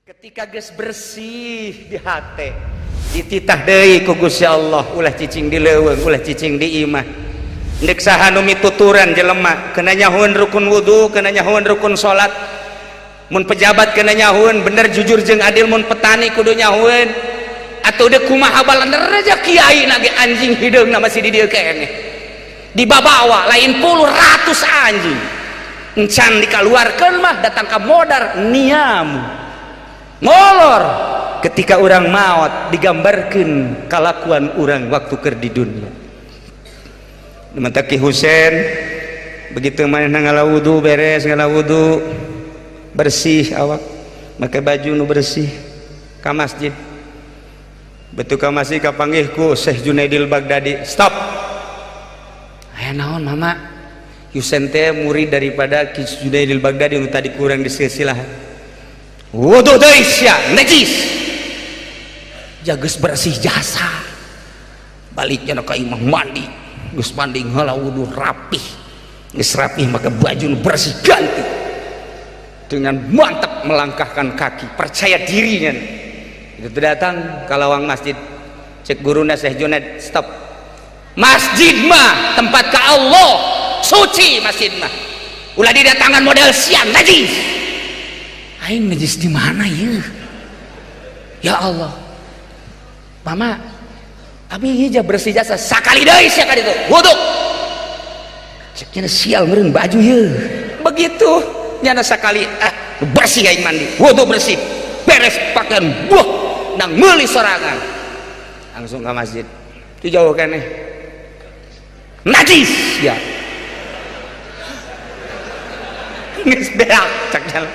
Ketika geus bersih di hati, dititah deui ku Gusti Allah, ulah cicing di leuweung, ulah cicing di imah. Endek saha nu mituturan jelema, kena nyahueun rukun wudu, kena nyahueun rukun salat. Mun pejabat kena nyahueun, bener jujur jeung adil, mun petani kudu nyahueun. Atuh deuk kumaha balander raja kiai nage anjing hideungna masih di dieu keneh. Dibabawa lain puluh ratus anjing. Encan dikaluarkeun mah datang ka modar niamu. Molor ketika orang maut digambarkan kelakuan orang waktu keur di dunia. Mataki Husein begitu manehna ngalawudu beres ngalawudu bersih awak make baju nu bersih ka masjid. Betu ka masjid kapanggih ku Syekh Junaidil Baghdadi. Stop. Aya naon mama? Husein teh murid daripada Ki Junaidil Baghdadi nu tadi kurang disilsilahan. Wudu deui sia najis. Jageus bersih jasa. Baliknya ka imah mandi, geus mandi heula wudu rapih. Geus rapih maka baju bersih ganti. Dengan mantap melangkahkan kaki, percaya dirinya. Itu datang ka lawang masjid. Cek guruna Syekh Junaid, stop. Masjid mah tempat ka Allah, suci masjid mah. Ulah didatangan model siang najis. Aing najis di mana ya? Ya Allah, mama, abi hija bersih jasa sakali deui sia ka ditu wudu. Ceknya sial meureun baju ya. Begitu nyana sakali bersih aing mandi, wudu bersih, beres pakaian buah nang meuli sorangan. Langsung ke masjid. Itu jauh keneh. Najis ya. Geus beak ceknya.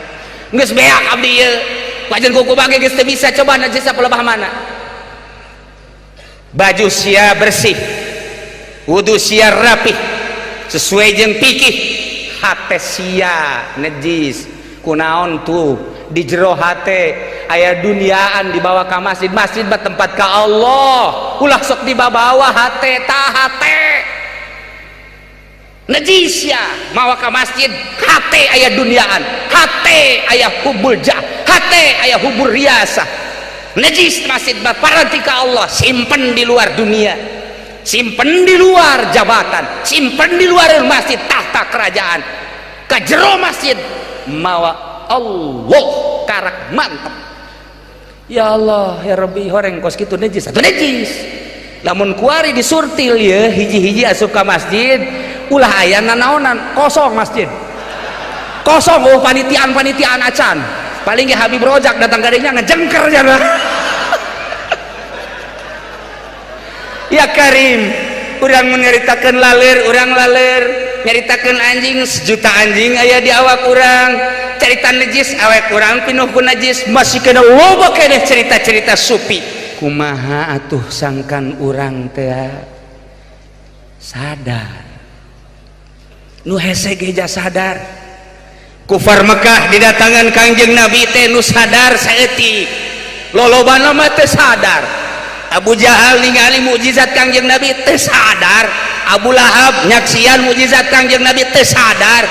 Geus beak abdi ieu. Wajan kuku bage geus teu bisa coba najis pelebah mana. Baju sia bersih. Wudu sia rapih sesuai jeung pikih. Hate sia najis. Kunaon tuh di jero hate aya duniaan dibawa ka masjid. Masjid mah tempat ka Allah. Ulah sok dibawa hate tah hate. Najis ya mawa ka masjid hate aya duniaan, hate aya hubul jah, hate aya hubur riasa. Najis masjid paranti ka Allah, simpen di luar dunia, simpen di luar jabatan, simpen di luar masjid tahta kerajaan. Ka jero masjid mawa Allah karak mantep. Ya Allah ya Rabbi horeng kos kitu najis atuh najis. Lamun kuari disurtil ya hiji-hiji asup ka masjid ulah aya nanaonan kosong masjid kosong. Oh panitiaan acan paling ge Habib Rojak datang gadenya ngejengker jana. Ya Karim urang menceritakeun urang laler nyaritakeun anjing sejuta anjing aya di awak urang, cerita najis awak urang pinuh ku najis masih kena loba keneh cerita-cerita supi. Kumaha atuh sangkan urang teh sadar nu hese geja sadar. Kufar Mekah didatangan Kangjeng Nabi teh nu sadar saeutik, lolobana mah teu sadar. Abu Jahal ningali mukjizat Kangjeng Nabi teu sadar. Abu Lahab nyaksian mukjizat Kangjeng Nabi teu sadar.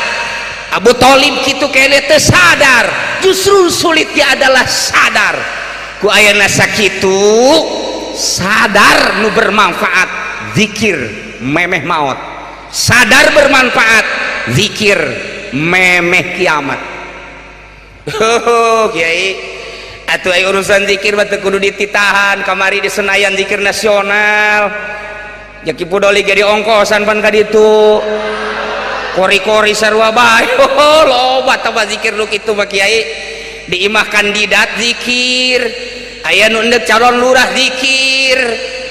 Abu Thalib kitu keneh teu sadar. Justru sulitnya adalah sadar. Ku ayana sakitu sadar nu bermanfaat zikir memeh maut, sadar bermanfaat zikir memeh kiamat. Oh kiai atuh aya urusan zikir mah teu kudu dititahan kamari di Senayan zikir nasional jaki pudoli ge di ongkosan pan ka ditu kori-kori sarua bae. Oh loba tah zikir nu kitu mah kiai. Di imah kandidat zikir, aya nu endek calon lurah zikir,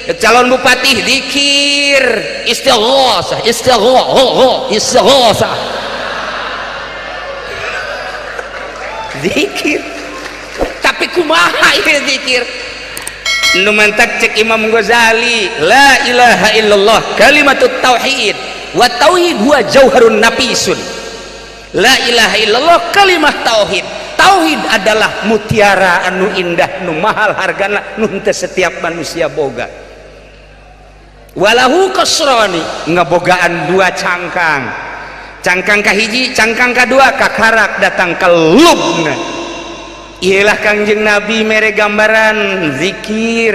endek calon bupati zikir, istighosah zikir. Tapi kumaha ieu zikir? Nu mantak cek Imam Ghazali, la ilaha illallah kalimatut tauhid wa tauhid huwa jauharun nafisun. La ilaha illallah kalimah tauhid. Tauhid adalah mutiara anu indah nu mahal hargana nu teu setiap manusia boga. Walahu kasrani ngabogaan dua cangkang. Cangkang kahiji, cangkang kadua kakarak datang ke lubna. ialah Kangjeng Nabi mere gambaran zikir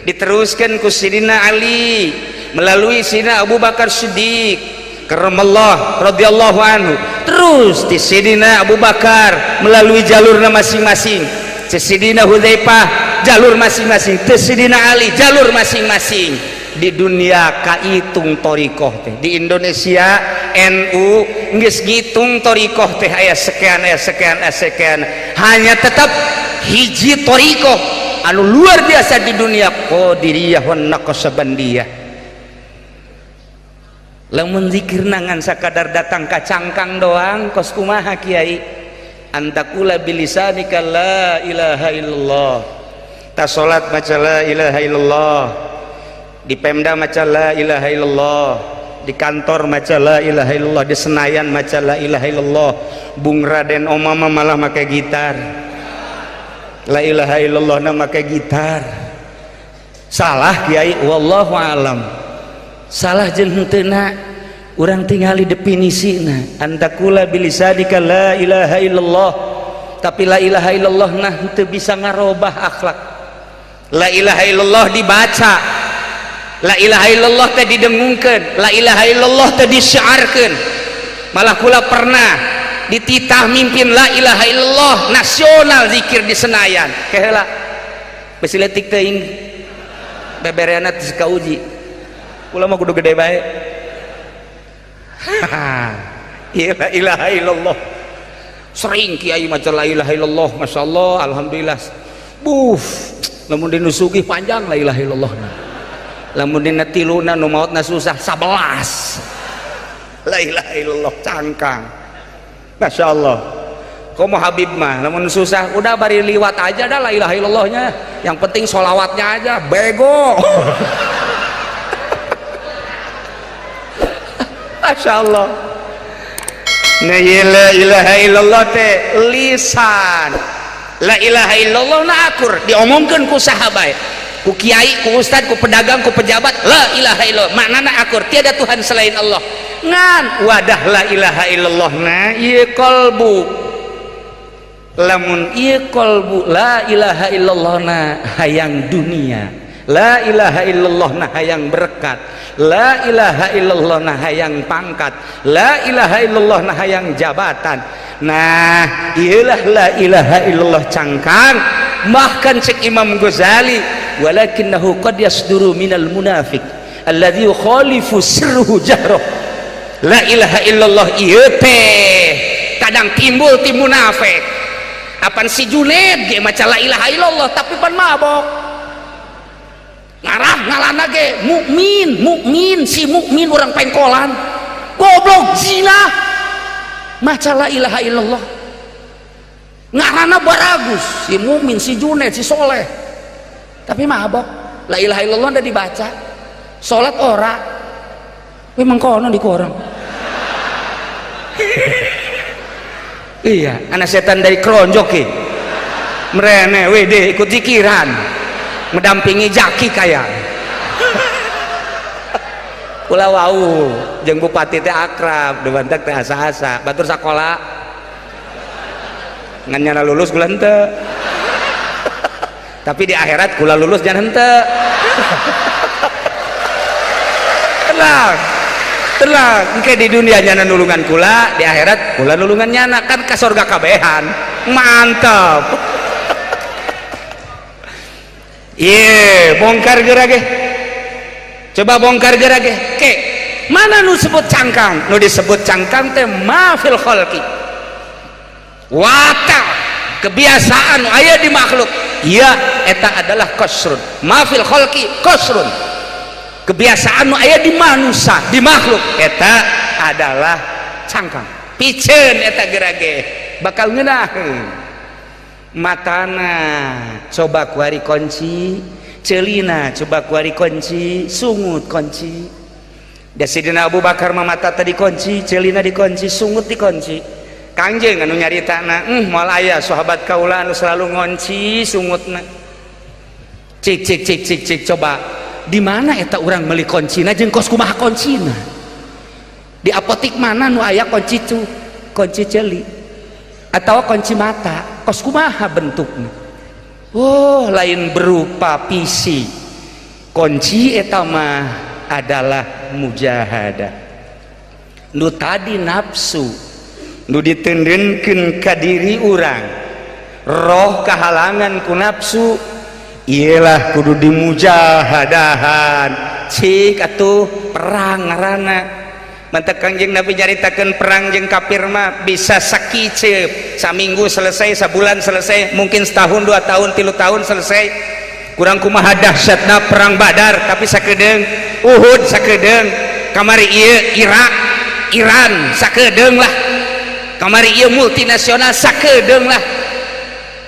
diteruskan ku Sidina Ali melalui Sidina Abu Bakar Siddiq karamallah radhiyallahu anhu, terus di Sidina Abu Bakar melalui jalurnya masing-masing, di Sidina Hudzaifah jalur masing-masing, di Sidina Ali jalur masing-masing. Di dunia kaitung torikoh teh, di Indonesia NU geus ngitung torikoh teh aya sekian aya sekian aya sekian, hanya tetap hiji torikoh anu luar biasa di dunia, Qadiriyah wan Naqsyabandiyah. Lamun zikir nangan sakadar datang ka cangkang doang kos kumaha kiai, antakula bilisanika la ilaha illallah, ta salat maca la ilaha illallah, di Pemda maca la ilaha illallah, di kantor maca la ilaha illallah, di Senayan maca la ilaha illallah. Bung Raden Omama malah make gitar, la ilaha illallah na make gitar. Salah kiai, wallahu alam. Salah jeung henteu urang tingali definisina, antakula bilisadika la ilaha illallah, tapi la ilaha illallah nah henteu bisa ngarobah akhlak. La ilaha illallah dibaca, la ilaha illallah teh didengungkeun, la ilaha illallah teh disyiarkeun. Malah kula pernah dititah mimpin la ilaha illallah nasional zikir di Senayan. Keheula besi leutik teuing bebereana teu kauji. Kula mah kudu gede bae. La ilaha illallah. Sering kiai maca la ilaha illallah, masyaallah, alhamdulillah. Lamun dinu sugih panjang la ilaha illallah. Lamun dina tiluna nu maotna susah 11 la ilaha illallah cangkang. Masyaallah. Komo Habib mah lamun susah udah bari liwat aja dah la ilaha illallahnya, yang penting sholawatnya aja bego. Masyaallah. Nah la ilaha illallah teh lisan, la ilaha illallah na akur diomongkeun ku sahabat, ku kiai, ku ustad, ku pedagang, ku pejabat, la ilaha illallah maknana akur tiada Tuhan selain Allah. Ngan wadah la ilaha illallah na ieu qalbu, lamun ieu qalbu la ilaha illallah na hayang dunia, la ilaha illallah na hayang berkat, la ilaha illallah na hayang pangkat, la ilaha illallah na hayang jabatan. Nah ialah la ilaha illallah cangkang. Bahkan cek Imam Ghazali, walakinnahu qad yasduru minal munafiq alladzi yukhalifu sirruhu jahruh. La ilaha illallah ieu teh kadang timbul ti munafik. Apan si Junaid ge maca la ilaha illallah tapi pan mabok. Ngarah ngalana ge mukmin si mukmin orang pengkolan goblok zina maca la ilaha illallah. Ngarana baragus si mukmin si Junaid si soleh tapi mabok. La ilaha illallah udah dibaca, salat ora we mangkono di korang. Iya anak setan dari keronjok ke merene wede ikut zikiran mendampingi jaki kaya. Kula wau jeung bupati teh akrab dewantek teh asa-asa batur sakola ngan nyana lulus kula henteu. Tapi di akhirat kula lulus jangan henteu. Tenang engke di dunia nyana nulungan kula, di akhirat kula nulungan nyana, kan ka surga kabehan. Mantap. Bongkar gerage. Coba bongkar gerage. Ke mana nu sebut cangkang? Nu disebut cangkang teh mafil khalqi. Wata kebiasaan aya di makhluk. Iya eta adalah qasrun. Mafil khalqi qasrun. Kebiasaan nu aya di manusia, di makhluk eta adalah cangkang. Piceun eta gerage bakal ngeunaheun. Matana coba kuari kunci, celina coba kuari kunci, sungut kunci. Da Sidina Abu Bakar mah mata tadi kunci, celina dikunci, sungut dikunci. Kangjeng anu nyaritana, moal aya sahabat kaula anu selalu ngunci sungutna. Cik coba di mana eta urang meuli kuncina jeung kos kumaha kuncina? Di apotik mana nu aya kunci cu, kunci celi atau kunci mata? kos kumaha bentuknya. Oh, lain berupa PC. Kunci eta mah adalah mujahadah. Nu tadi nafsu, nu ditendenkeun ka diri urang, roh kahalangan ku nafsu, ialah kudu dimujahadahan. Cik atuh perang ngaranna. Mantap Kangjeng Nabi nyaritakeun perang jeung kafir mah bisa sakiceup, saminggu selesai, sabulan selesai, mungkin setahun, 2 tahun, 3 tahun selesai. Kurang kumaha dahsyatna perang Badar, tapi sakedeung Uhud, sakedeung kamari ieu Irak, Iran, sakedeung lah kamari ieu multinasional, sakedeung lah.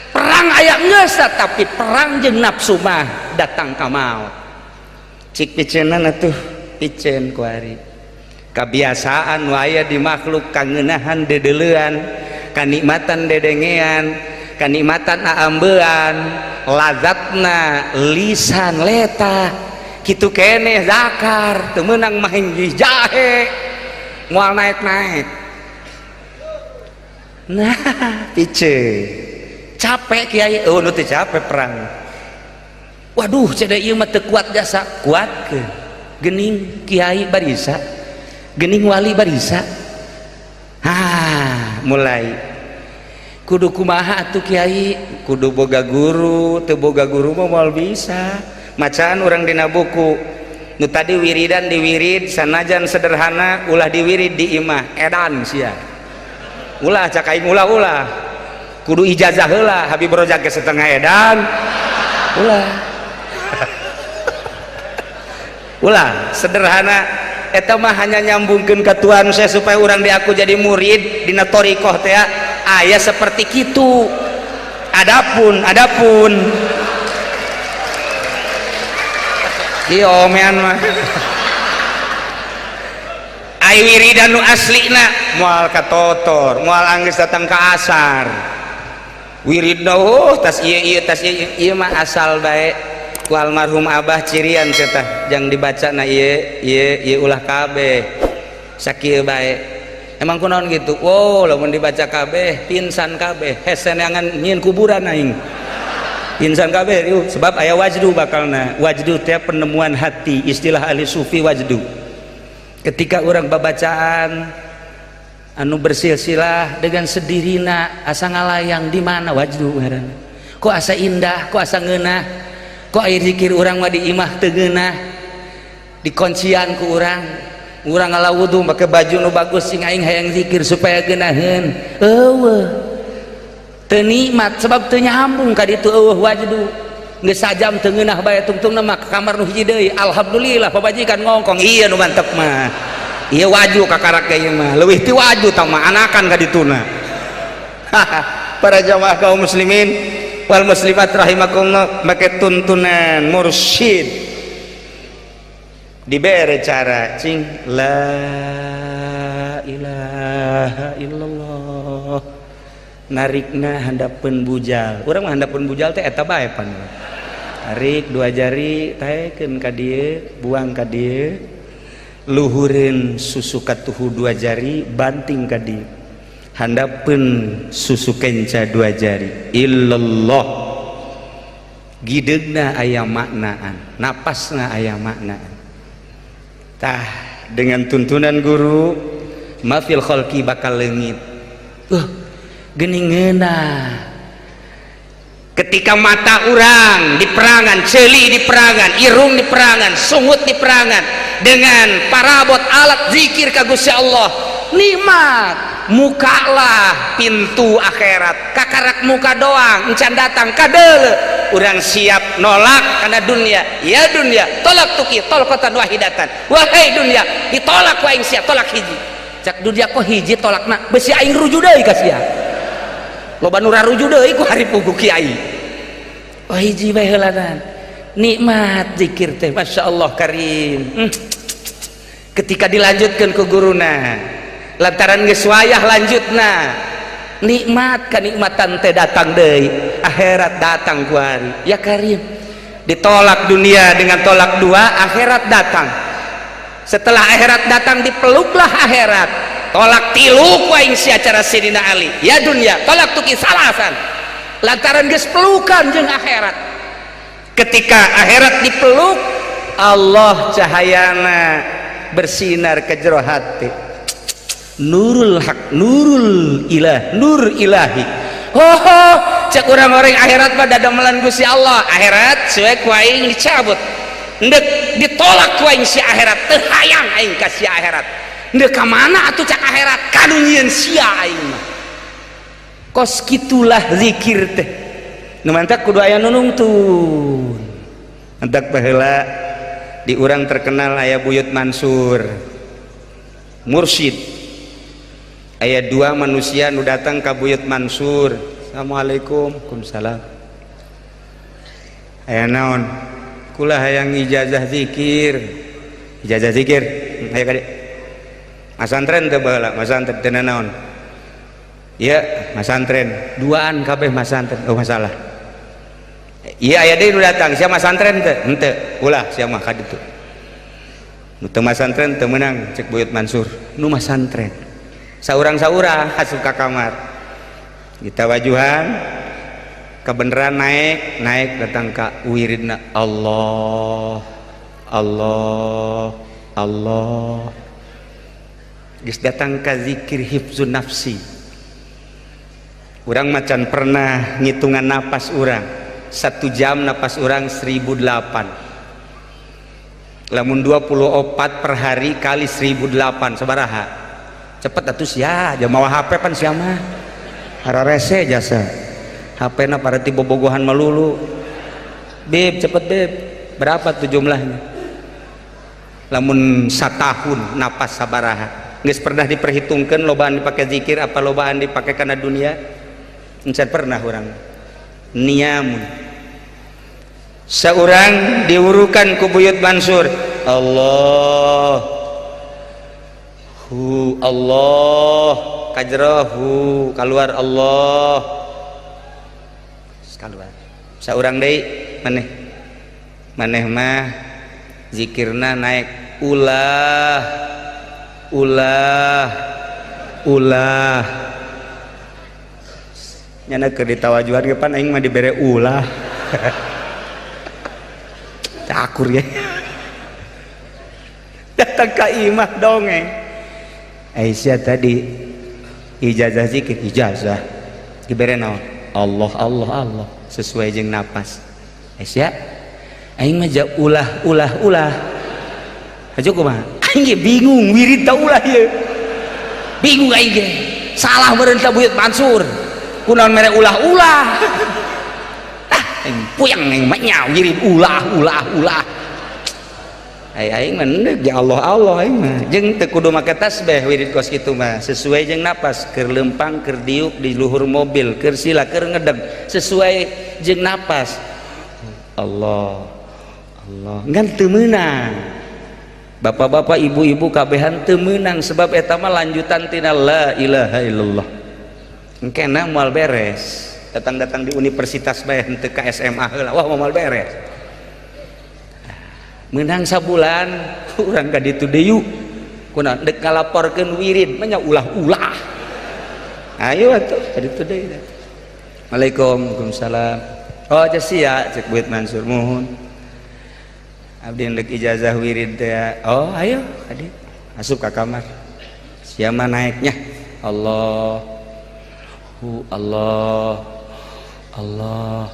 Perang aya geus, tapi perang jeung nafsu mah datang ka maot. Cik piceunana atuh piceun ku ari. Kebiasaan waya di makhluk kangenahan dedeleuan, kanikmatan dedengean, kanikmatan aambean, lazatna lisan leta kitu keneh zakar teu meunang main jahe moal naik-naik. Nah pice capek kiai, oh nu teu capek perang. Waduh cenah ieu mah teu kuat jasa, kuatkeun geuning kiai barisa, geuning wali barisa. Mulai kudu kumaha atuh kiai, kudu boga guru, teu boga guru mah moal bisa. Macaan urang dina buku nu tadi wiridan diwirid sanajan sederhana ulah diwirid di imah edan sia. Ulah cak aing ulah kudu ijazah heula, Habib Rojak ge setengah edan. Ulah sederhana eta mah hanya nyambungkeun ka Tuhan saya supaya urang diaku jadi murid dina thariqah teh aya seperti kitu. Adapun ieu omean mah ai wiridan nu aslina moal katotor, moal anggeus datang ka asar. Wiridna tas ieu mah asal bae ku almarhum Abah cirian cenah jang dibacana ieu ulah kabeh sakieu bae. Emang kunaon gitu? Wow, lamun dibaca kabeh pinsan kabeh, hese neangan nyieun kuburan aing. Pinsan kabeh yuk, sebab aya wajdu bakalna. Wajdu teh penemuan hati, istilah ahli sufi wajdu. Ketika orang babacaan anu bersilsilah dengan sedirina asa ngalayang di mana wajdu ngaranna. Kok asa indah, kok asa ngeunah. Kok air zikir urang mah di imah teu ngeunah. Di kuncian ku urang. Urang ngalawudu make baju nu bagus sing aing hayang zikir supaya geunaheun. Eueuh. Teu nikmat sebab teu nyambung ka ditu eueuh wajdu. Geus sajam teu ngeunah bae tungtungna mah ka kamar nu hiji deui. Alhamdulillah pabajikan ngongkong. Iya nu mantep mah. Ieu waju kakarak ieu mah. Leuwih ti waju tah mah anakan ka dituna. Para jamaah kaum muslimin wal muslimat rahimakumullah, make tuntunan mursyid dibere cara cing la ilaha illallah narikna handapeun bujal. Urang mah handapeun bujal teh eta bae pan. Tarik 2 jari taekeun ka dieu, buang ka dieu, luhureun susu katuhu 2 jari, banting ka dieu. Handapeun susu kenca 2 jari. Illallah. Gideugna aya maknaan, napasna aya maknaan. Tah dengan tuntunan guru mafil khalqi bakal leungit. Geuningeuna ketika mata urang di perangan, ceuli di perangan, irung di perangan, sungut di perangan dengan parabot alat zikir ka Gusti Allah, nikmat. Mukalah pintu akhirat, kakarak muka doang encan datang kadeuleu urang siap nolak karena dunia. Ya dunia tolak tuki tolakatan wahidatan, wahai dunia ditolak ku aing sia tolak hiji. Cak dunia kok hiji tolakna besi aing ruju deui ka sia. Loba nu raruju deui ku hari pugu kiai. Oh hiji bae heulanan. Nikmat zikir teh masyaallah karim. Ketika dilanjutkan ke guruna lantaran geus wayah lanjutna nikmat kanikmatan teh datang deui, akhirat datang ku hari. Ya karim ditolak dunia dengan tolak 2, akhirat datang. Setelah akhirat datang dipeluklah akhirat. Tolak 3 ku aing sia cara Sidina Ali. Ya dunia tolak tuki salasan. lantaran geus pelukan jeung akhirat. Ketika akhirat dipeluk, Allah cahayana bersinar ke jero hati. Nurul haq, nurul ilah, nur ilahi. Cek orang-orang akhirat mah dadamelan Gusti Allah. Akhirat sesuai ku aing dicabut. Ndek ditolak ku aing si akhirat, teu hayang aing ka si akhirat. Ndek ka mana atuh cak akhirat? Kanu nyieun sia aing mah. Kos kitulah zikir teh. Nu mantak kudu aya nu nungtun. Mantak baheula di urang terkenal aya Buyut Mansur. Mursyid. Aya dua manusia nu datang ka Buyut Mansur. Assalamualaikum. Waalaikumsalam. Aya naon? Kula hayang ijazah zikir. Ijazah zikir. Aya kade. Masantren teu baheula, masantren teu naon. Iya, masantren. Duaan kabeh masantren. Oh masalah. Iya aya deui nu datang, sia masantren teu? Henteu. Ulah sia mah ka ditu. Nu teu masantren teu meunang cek Buyut Mansur. Nu masantren. Saurang-saurang asup ka kamar. Kita wajuhan kebenaran naik datang ke wiridna Allah Allah Allah geus datang ke zikir hifzun nafsi. Urang macan pernah ngitungan napas urang 1 jam napas urang 1008. Lamun 24 per hari kali 1008 sabaraha cepet atuh sia jamaah HP pan sia mah hararese jasa HP na para tiba bogohan melulu. Beb cepet beb, berapa tuh jumlahnya? Lamun satahun napas sabaraha geus pernah diperhitungkan lobaan dipakai zikir apa lobaan dipakai kana dunia? Encan pernah orang niamun. Seorang diurukan ku Buyut Mansur Allah hu Allah kajrahu keluar Allah keluar saurang deui maneh mah zikirna naik ulah nyana keur ditawajuhan ge pan aing mah dibere ulah cakur ya datang ka imah dongeng Aisyah tadi ijazah zikir ijazah dibere naon Allah Allah Allah sesuai jeung napas. Aisyah aing mah ulah aja kumaha aing ge bingung wirid ta ulah ieu bingung aing ge salah meureun ka Buyut Mansur kunaon mere ulah aing puyeng aing mah nya wirid ulah aing mah ge Allah Allah aing mah jeung teu kudu make tasbih wirid kos kitu mah sesuai jeung napas keur lempang keur diuk di luhur mobil keur sila keur ngedeg sesuai jeung napas Allah Allah ngan teu meunang bapak-bapak ibu-ibu kabehan teu meunang sebab eta mah lanjutan tina la ilaha illallah engkena moal beres datang-datang di universitas bae henteu ka SMA heula wah moal beres menang sabulan urang ka ditu deui kuna dek ngalaporkeun wirid mah nya ulah ayo atuh ka ditu deui Waalaikumsalam oh sia cek Buyut Mansur mohon abdi rek ijazah wirid teh oh ayo adi asup ka kamar sia mah naiknya Allah Allah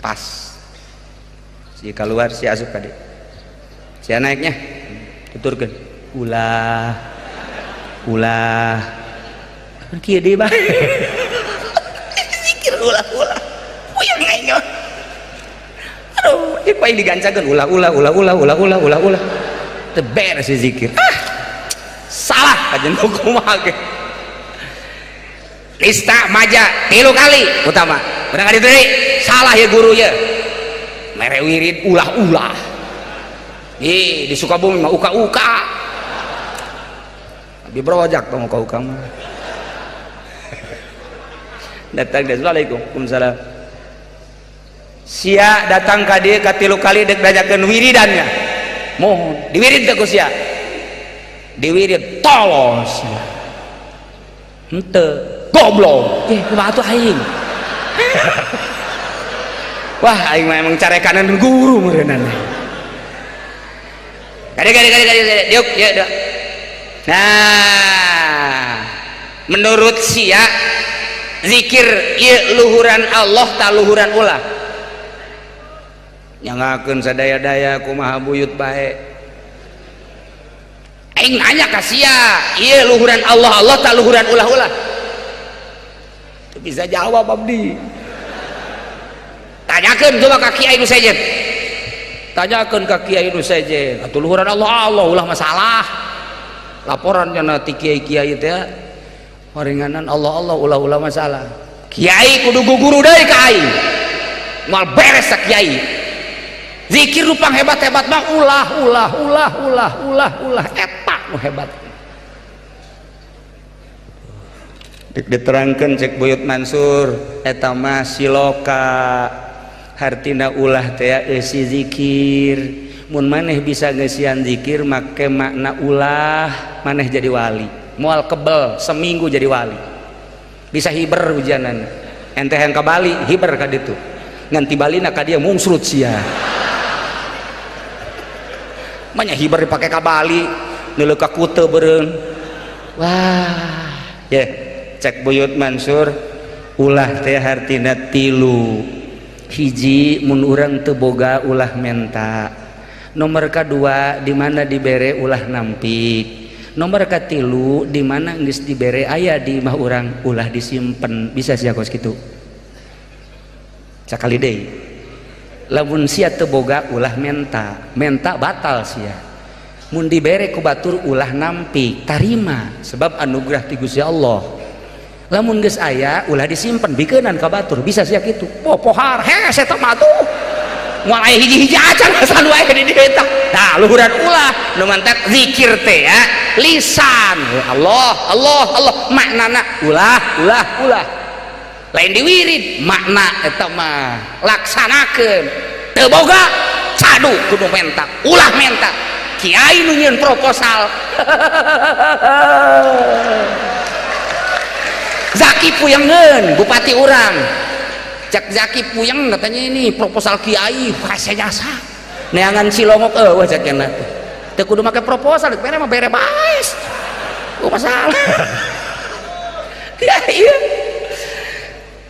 pas si keluar si asup kade si naiknya tuturkeun ulah kan kieu deui bah zikir ulah puyeng aing aduh ieu paling digancakeun ulah teu beres si zikir salah kajen kumaha ge lista maja 3 kali utama urang ka ditu deui salah ya guru ya mere wirid ulah di Sukabumi mah uka di brojak tong uka mah datang dia Waalaikumsalam sia datang ka dieu ka 3 kali dek dajakeun wiridannya mohon diwirid teh ku sia diwirid tolos henteu goblok kumaha atuh aing wah aing memang carekanan guru meureunana gade diuk ya. Nah menurut sia zikir ieu luhuran Allah ta luhuran ulah nyangakeun sadaya-daya kumaha buyut bae aing nanya ka sia ieu luhuran Allah ta luhuran ulah-ulah teu bisa jawab abdi tanyakeun coba ka kiai nu sejen tanyakeun ka kiai nu sejen atuh luhuran Allah ulah masalah laporan cenah ti kiai-kiai teh waringanan Allah ulah masalah kiai kudu guguru deui ka aing moal beres sa kiai zikir rupang hebat-hebat mah ulah eta nu hebat diterangkeun cek Buyut Mansur eta mah siloka hartina ulah teh eusi zikir mun maneh bisa ngeusian zikir make makna ulah maneh jadi wali moal kebel seminggu jadi wali bisa hiber hujanan ente yang ke Bali hiber ka ditu nganti Balina ka dia mungsrut sia manya hiber dipake ka Bali neuleuh ka Kute beureun wah ya cek Buyut Mansur ulah teh hartina tilu hiji mun urang teu boga ulah menta nomor kadua di mana dibere ulah nampik nomor katilu di mana geus dibere aya di imah urang ulah disimpen bisa sia kos kitu sakali deui lamun sia teu boga ulah menta batal sia mun dibere ku batur ulah nampik tarima sebab anugerah ti Gusti Allah lamun geus aya ulah disimpen bikeunnan ka batur bisa sia kitu pohar hese teh mah tuh moal aya hiji-hiji acan asal wae di dieu tah tah luhuran ulah nu mantep zikir teh ya lisan Allah maknana ulah lain diwirid makna eta mah laksanakeun teu boga cadu kudu menta ulah menta kiai nu nyieun proposal Zaki puyengeun bupati urang cek Zaki puyeng katanya ini proposal kiai rasa jasa neangan Cilongok eueuh cek cenah teu kudu make proposal bere mah bere baes masalah ya iya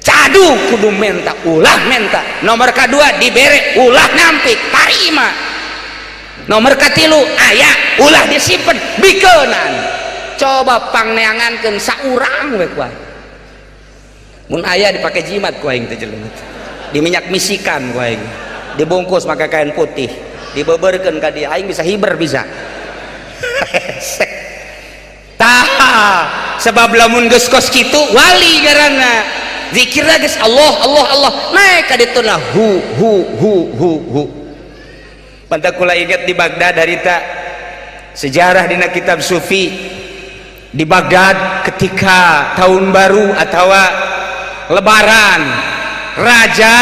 cadu kudu menta ulah menta nomor kedua dibere ulah nampik tarima nomor katilu aya ulah disimpen bikeunan coba pangneangankeun saurang we kuat mun aya dipake jimat ku aing teh jelemet di minyak misikan ku aing dibungkus make kain putih dibeubeurkeun ka dia aing bisa hiber bisa tah sebab lamun geus kos kitu wali ngaranna zikirna geus Allah naik ka ditu na hu pantah kula inget di Baghdad harita sejarah dina kitab sufi di Baghdad ketika tahun baru atau lebaran raja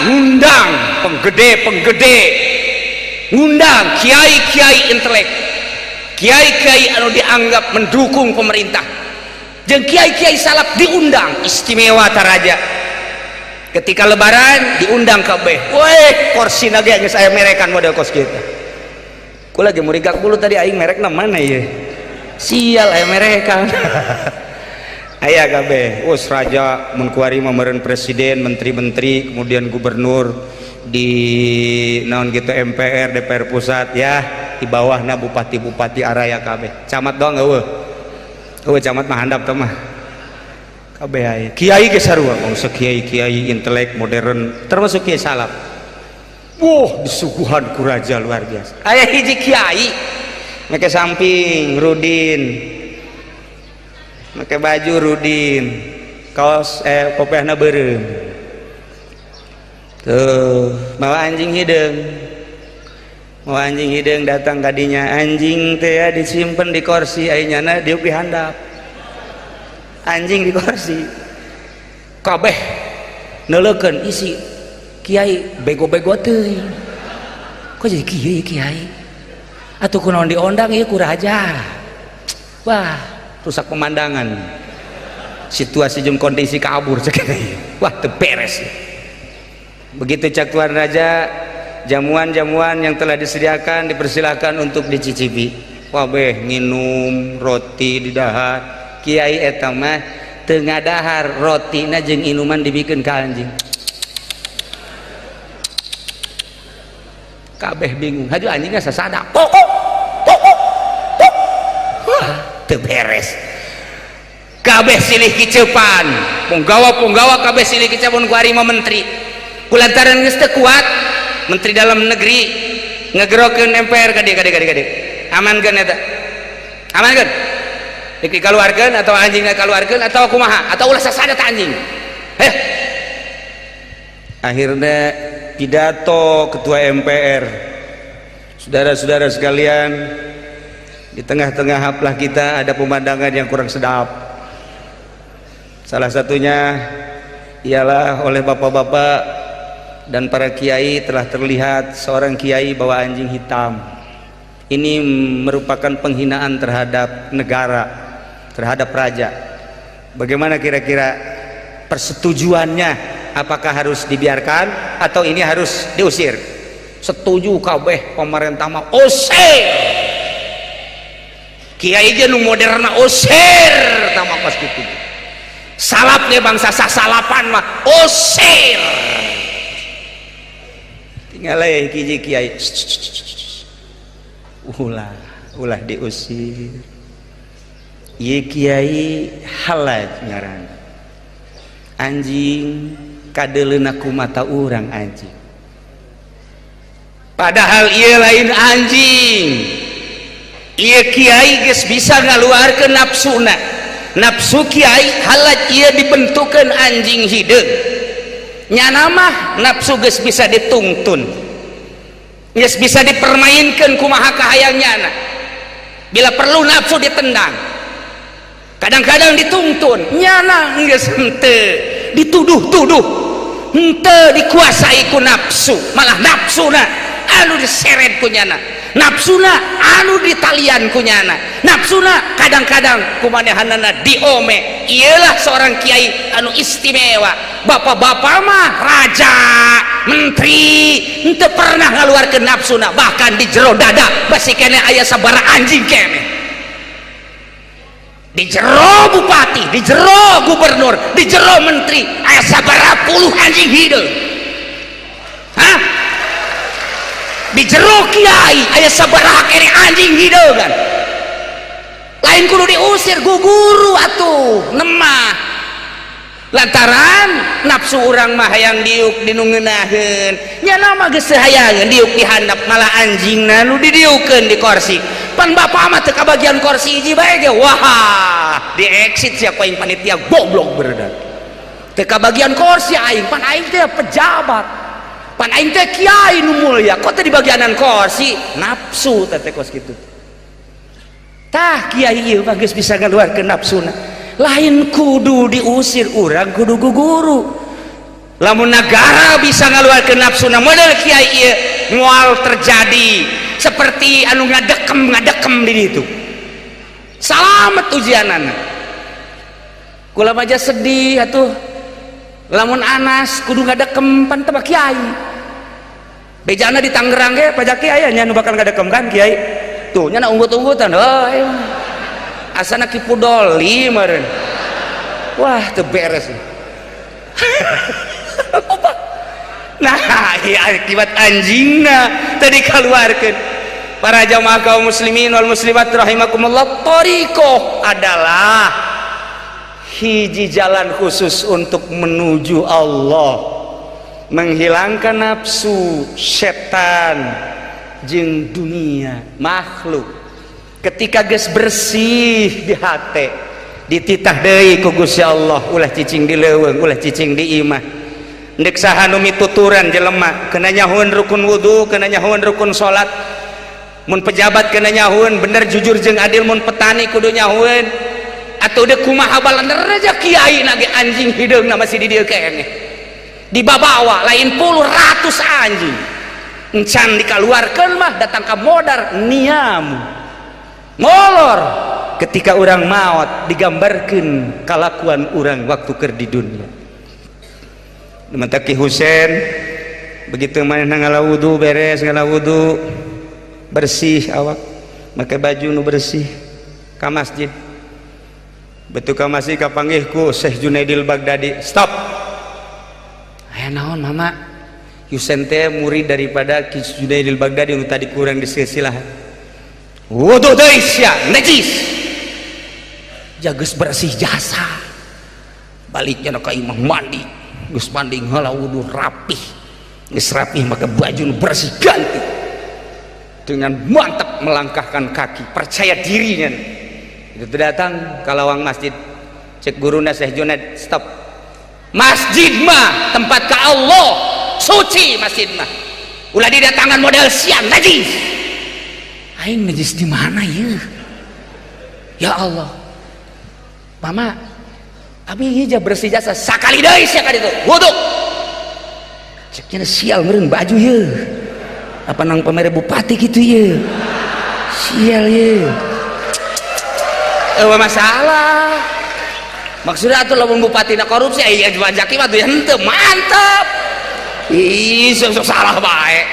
ngundang penggede ngundang kiai-kiai intelek kiai-kiai anu dianggap mendukung pemerintah jeung kiai-kiai salaf diundang istimewa ta raja ketika lebaran diundang kabeh weh kursi na ge geus aya merekan model kos kitu kula ge murigak bulu tadi aing merekna mana ye sial aya merekan aya kabeh us raja mun kuari meureun presiden menteri-menteri kemudian gubernur di naon gitu MPR DPR pusat ya di bawahna bupati-bupati araya kabeh camat doang eueuh camat mah handap teh mah kabeh aya kiai ge sarua bangsa kiai-kiai intelek modern termasuk kiai salaf disuguhan ku raja luar biasa aya hiji kiai make samping Rudin make baju Rudin kaos kopehna beureum tuh mawa anjing hideung datang kadinya anjing teh disimpen di kursi ainyana diuk di handap anjing di kursi kabeh neuleukeun isi kiai bego-bego teuing kok jadi kiai atuh kunaon diondang ieu ku raja wah rusak pemandangan situasi jeung kondisi kabur cek wah teu beres. Begitu cak Tuan Raja, jamuan-jamuan yang telah disediakan dipersilahkan untuk dicicipi. Wah beh nginum roti di dahar. Kiai eta mah teu ngadahar rotina jeung inuman dibikeun ka anjing. Kabeh bingung. Haju anjingnya sasada. Pok. Wah, teu beres. Kabeh silih kicepan. Punggawa kabeh silih kicepan ku harima menteri. Kulantaran geus teu kuat, menteri dalam negeri ngegerokeun MPR kade. Amankeun eta. Amankeun. Dikeluarkeun atau anjingna keluarkeun atau kumaha? Atau ulah sasada ta anjing. Akhirnya pidato ketua MPR. Saudara-saudara sekalian, di tengah-tengah haflah kita ada pemandangan yang kurang sedap. Salah satunya ialah oleh bapak-bapak dan para kiai telah terlihat seorang kiai bawa anjing hitam. Ini merupakan penghinaan terhadap negara, terhadap raja. Bagaimana kira-kira persetujuannya? Apakah harus dibiarkan atau ini harus diusir? Setuju kabeh pemerintah mah usir. Kiai ge nu moderna usir tama pas kitu. Salap ge bangsa sasalapan mah usir. Tinggal hiji kiai ulah diusir. Ieu kiai halaj ngaran. Anjing kadeleuna ku mata urang anjing. Padahal ieu lain anjing. Ieu kiai geus bisa ngaluarkeun nafsuna. Nafsu kiai halaj ieu dibentukeun anjing hideung. Nyana mah nafsu geus bisa ditungtun, geus bisa dipermainkan kumaha kahayangnyana. Bila perlu nafsu ditendang, kadang-kadang dituntun. Nyana geus henteu dituduh-tuduh, henteu dikuasai ku nafsu, malah nafsuna anu diseret ku nyana, nafsuna anu ditalian ku nyana, nafsuna kadang-kadang kumanehanana diome. Ialah seorang kiai anu istimewa. Bapak-bapak mah raja, menteri henteu pernah ngaluarkeun nafsuna, bahkan di jero dada basi kene aya sabara anjing kene. Di jero bupati, di jero gubernur, di jero menteri aya sabara puluh anjing hideung. Hah? Di jero kiai aya sabaraha kene anjing hideungan. Lain kudu diusir guguru atuh nemah. Lantaran nafsu urang mah hayang diuk dinu ngeunaheun. Nya mah geus hayangeun diuk di handap, malah anjingna nu didiukeun di kursi. Pan bapak mah teu kabagian kursi hiji bae ge. Wah, di exit siapa yang panitia goblok beredan. Teu kabagian kursi aing, pan aing teh pejabat. Pan aing teh kiai nu mulya, kok teh di bagianan kursi? Nafsu teh kos kitu. Tah kiai ieu mah geus bisa ngaluarkeun nafsuna. Lain kudu diusir, urang kudu guguru. Lamun negara bisa ngaluarkeun nafsuna model kiai ieu moal terjadi seperti anu ngadekem di ditu. Salamet ujianana. Kula aja sedih atuh. Lamun Anas kudu ngadekem pan teh kiai. Bejana di Tangerang ge pajak kiai nya nu bakal ngadekem kan kiai. Tuh nya unggut-unggutan heuy. Asana Kipu Doli meureun. Wah teu beres. Nah ieu akibat anjingna tadi kaluarkeun. Para jamaah kaum muslimin wal muslimat rahimakumullah, thariqah adalah hiji jalan khusus untuk menuju Allah, menghilangkan nafsu, setan jeung dunia makhluk. Ketika geus bersih di hate, dititah deui ku Gusti Allah, ulah cicing di leuweung, ulah cicing di imah. Deuk saha nu mituturan jelema kena nyahoeun rukun wudu, kena nyahoeun rukun salat. Mun pejabat kena nyahoeun bener jujur jeung adil, mun petani kudu nyahoeun. Atuh deuk kumaha balander aja kiai na ge anjing hideungna masih di dieu keneh. Dibabawa lain puluh ratus anjing. Encan dikaluarkeun mah datang ka modar niam. Molor ketika orang maut digambarkan kelakuan orang waktu keur di dunia. Mataki Husein begitu mana ngalawudu beres ngalawudu bersih awak pakai baju nu bersih ka masjid betul ka masjid kapanggih ku Syekh Junaidil Baghdadi. Stop, aya naon mama? Husein teh murid daripada Ki Junaidil Baghdadi nu tadi kurang disilsilahan. Wudu deui sia najis, jageus bersih jasa baliknya ka imah mandi geus mandi heula wudu rapih geus rapih maka baju bersih ganti dengan mantap melangkahkan kaki percaya dirinya. Itu datang ke lawang masjid cek guruna Syekh Junaid, stop, masjid mah tempat ke Allah suci, masjid mah ulah didatangan model siang najis. Aing najis di mana ya? Ya Allah, mama, abi hija bersih jasa sakali deui sia ka ditu wudu. Ceknya sial meureun baju ye. Apa nang pamere bupati gitu ye? Sial ye. Masalah. Maksudnya atuh lamun bupati na korupsi aya jaki mah tuh henteu mantep. Ih, sok salah bae.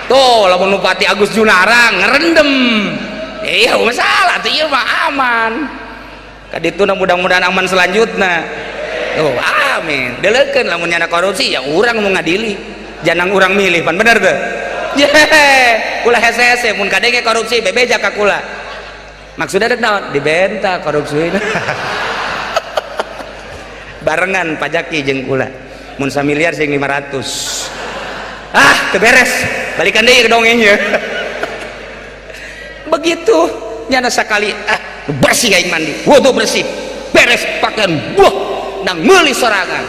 Tuh lamun bupati Agus Junarang ngerendem. Iya masalah tuh ieu mah aman. Kadituna mudah-mudahan aman selanjutnya. Oh amin. Delekeun lamun nyana korupsi ya urang mau ngadili. Janang urang milih pan bener teu? Yeeh, ulah hese-hese mun kadenge korupsi bebeja ka kula. Maksudnya dek naon? Dibenta korupsi. Barengan pajaki jeung kula. Mun 1 miliar sing 500. Ah, teu beres. Balikan deui ke dongengnya. Begitu nyana sakali bersih aing mandi wudu bersih beres pakaian buah nang meuli sorangan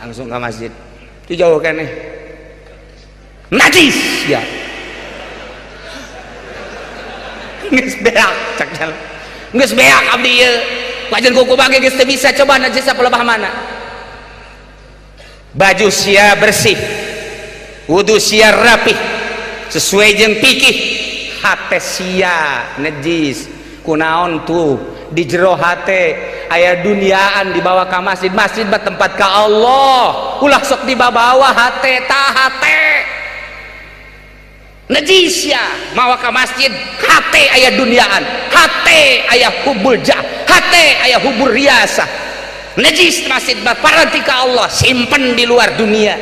langsung ke masjid itu jauh kan najis ya geus beak cak jalan geus beak abdi ieu wajan kuku bage geus teu bisa coba najis pelebah mana baju sia bersih wudu sia rapih sesuai jeung fikih hate sia najis kunaon tuh di jero hate aya duniaan dibawa ke masjid, masjid mah tempat ke Allah ulah sok dibawa hate tah hate najis ya mawa ke masjid hate aya duniaan hate aya hubul jah hate aya hubul riasa najis masjid mah paranti ke Allah simpen di luar dunia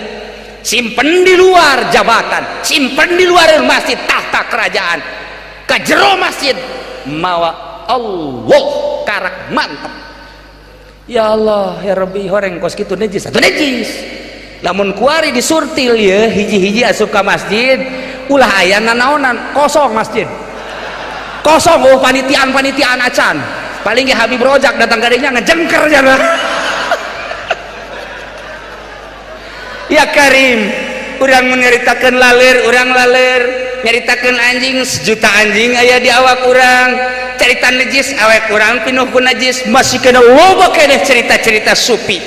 simpen di luar jabatan simpen di luar masjid tahta kerajaan ke jero masjid mawa Allah karak mantap. Ya Allah ya Rabbi horeng kos kitu najis atau najis lamun kuari disurtil ya hiji-hiji asup ka masjid ulah aya nanaonan kosong masjid kosong panitian acan paling ge Habib Rojak datang gadenya ngejengker jana. Ya Karim urang menceritakeun laler urang laler nyaritakeun anjing sejuta anjing aya di awak urang cerita najis awak urang pinuh ku najis masih kena loba keneh cerita-cerita supi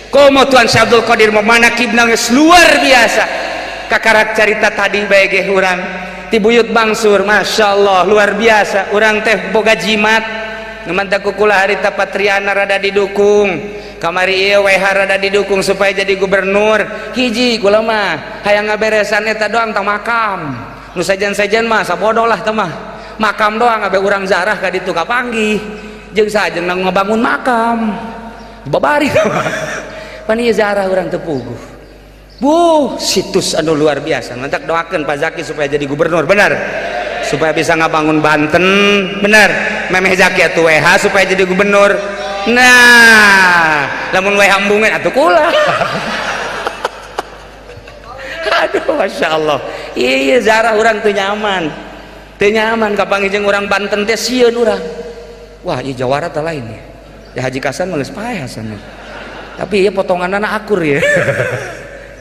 komo Tuan Syabdul Qadir memanakibna geus luar biasa kakarak cerita tadi bae ge urang ti buyut bangsur masyaallah luar biasa urang teh boga jimat ngamanta kukula harita Patriana rada didukung kamari ieu WH rada didukung supaya jadi gubernur hiji kula mah hayang ngaberesan eta doang tang makam nu sajan-sajan mah sabodoh lah teh mah makam doang abe urang zarah ka ditu kapanggih jeung sajeng nang ngabangun makam babari pan ieu zarah urang teu puguh situs anu luar biasa mantak doakeun Pak Zaki supaya jadi gubernur benar supaya bisa ngabangun Banten benar memeh Zaki atuh WH supaya jadi gubernur nah lamun WH embungan atuh kula. Aduh Masya Allah iya zarah orang tuh nyaman kapanggih jeung urang Banten teh sieun urang wah iya Jawara teh lain ya Haji Kasan mah geus paeh hasanna tapi ieu potonganna akur ya.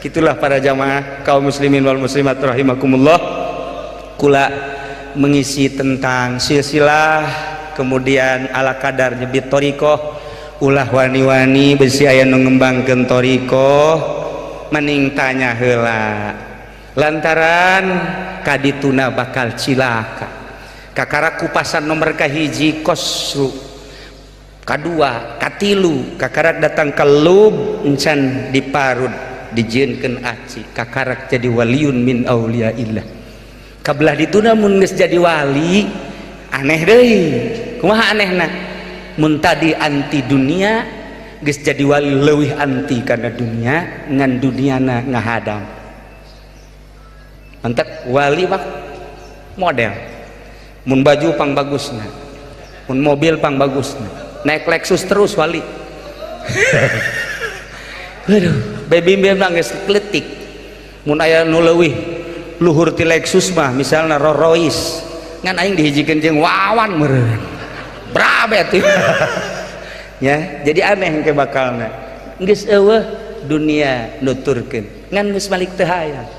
Gitulah para jamaah kaum muslimin wal muslimat rahimakumullah kula mengisi tentang silsilah kemudian ala kadar nyebit torikoh ulah wani-wani besi aya nu ngembangkeun torikoh mending tanya heula lantaran kadituna bakal cilaka kakara kupasan nomor kahiji kosru, kadua katilu kakarak datang ke lub encan diparud dijieunkeun aci kakarak jadi waliun min auliaillah. Kabelah ditu namun geus jadi wali aneh deui. Kumaha anehna? Mun tadi anti dunia geus jadi wali leuwih anti kana dunia ngan duniana ngahadang. Mantap wali mah model. Mun baju pang bagusna, mun mobil pang bagusna, naik Lexus terus wali. Aduh, baby nangis kletik. Mun aya nu leuwih luhur ti Lexus mah misalna Rolls Royce, ngan aing dihijikeun jeung wawan meureun. Brabet ya, jadi aneh ke bakalna. Geus eueuh dunia nuturkeun, ngan geus balik teu hayang.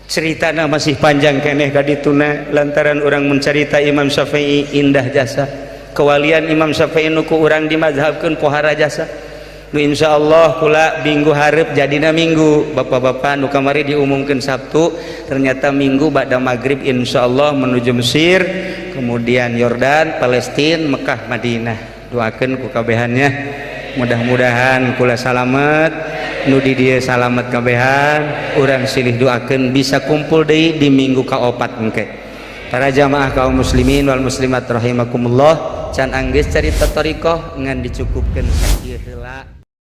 Ceritana masih panjang keneh kadituna lantaran urang mencarita Imam Syafi'i indah jasa. Kewalian Imam Syafi'i nu ku urang dimazhabkeun pohara jasa. Nu insyaallah kula minggu hareup jadina minggu. Bapak-bapak nu kamari diumumkeun Sabtu, ternyata minggu ba'da maghrib insyaallah menuju Mesir, kemudian Yordan, Palestina, Mekah, Madinah. Doakeun ku kabehannya mudah-mudahan kula salamet, nu di dieu salamet kabehan, urang silih doakeun bisa kumpul deui di minggu kaopat engke. Para jamaah kaum muslimin wal muslimat rahimakumullah, can anggeus carita thariqah ngan dicukupkeun sakieu heula.